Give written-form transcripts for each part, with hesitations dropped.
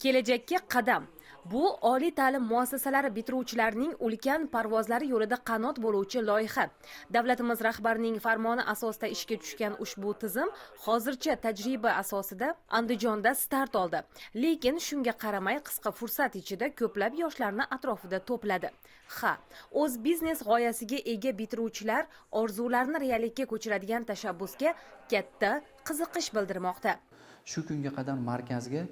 Kelajakka qadam. Bu oliy ta'lim muassasalari bitiruvchilarining ulkan parvozlari yo'lida qanot bo'luvchi loyiha. Davlatimiz rahbarining farmoni asosida ishga tushgan ushbu tizim hozircha tajriba asosida Andijonda start oldi. Lekin shunga qaramay qisqa fursat ichida ko'plab yoshlarni atrofida to'pladi. O'z biznes g'oyasiga ega bitiruvchilar orzularini reallikka ko'chiradigan tashabbusga katta qiziqish bildirmoqda. Shu kunga qadar markazga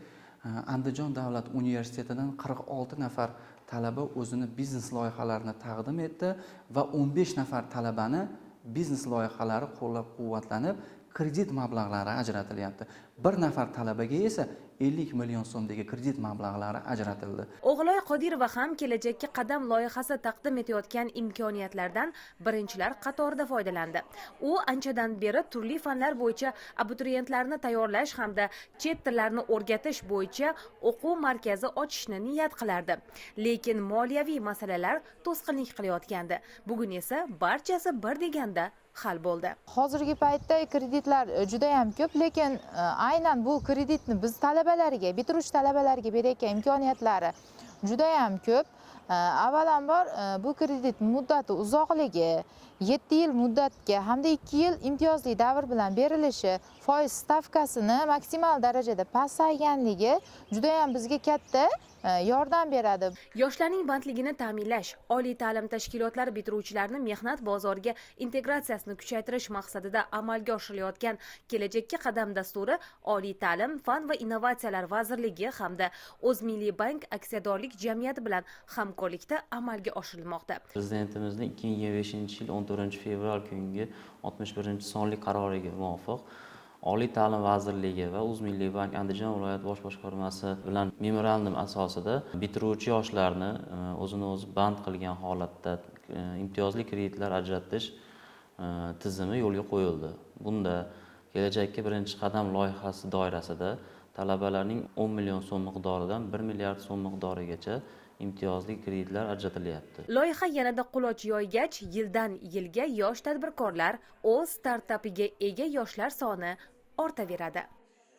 Andijon davlat universitetidan 46 nafar talaba o'zini biznes loyihalarini taqdim etdi va 15 nafar talabani biznes loyihalari qo'llab-quvvatlanib, kredit mablag'lari ajratilyapti. Bir nafar talabaga esa 50 million so'mdagi kredit mablag'lari ajratildi. O'g'loy Qodirova ham kelajakka qadam loyihasi taqdim etayotgan imkoniyatlardan birinchilar qatorida foydalandi. U anchadan beri turli fanlar bo'yicha abituriyentlarni tayyorlash hamda chet tillarini o'rgatish bo'yicha o'quv markazi ochishni niyat qilardi. Lekin moliyaviy masalalar to'sqinlik qilayotgandi. Bugun esa barchasi bir deganda hal bo'ldi. Hozirgi paytda kreditlar juda ham ko'p, lekin aynan bu kreditni biz talabalarga, bitiruvchi talabalarga berayotgan imkoniyatlari juda ham ko'p. Avvalambor bu kredit muddati uzoqligi, 7 yil muddatga hamda 2 yil imtiyozli davr bilan berilishi, foiz stavkasini maksimal darajada pasayganligi juda ham bizga katta yordam beradi. Yoshlarning bandligini ta'minlash, oliy ta'lim tashkilotlari bitiruvchilarini mehnat bozoriga integratsiyasini kuchaytirish maqsadida amalga oshirilayotgan Kelajakka qadam dasturi Oliy ta'lim, fan va innovatsiyalar vazirligi hamda O'zmilliybank aksiyadorlik jamiyati bilan hamkorlikda amalga oshirilmoqda. Prezidentimizning 2025-yil 14-fevral kungi 61-sonli qaroriga muvofiq Oliy ta'lim vazirligi va O'zmilliybank Andijon viloyat bosh boshqarmasi bilan memorandum asosida bitiruvchi yoshlarni o'zini o'zi band qilgan holatda imtiyozli kreditlar ajratish tizimi yo'lga qo'yildi. Bunda kelajakka birinchi qadam loyihasi doirasida talabalarning 10 million so'm miqdoridan 1 milliard so'm miqdorigacha imtiyozli kreditlar ajratilyapti. Loyiha yanada quloch yoygach, yildan yilga yosh tadbirkorlar o'z startapiga ega yoshlar soni ortaveradi.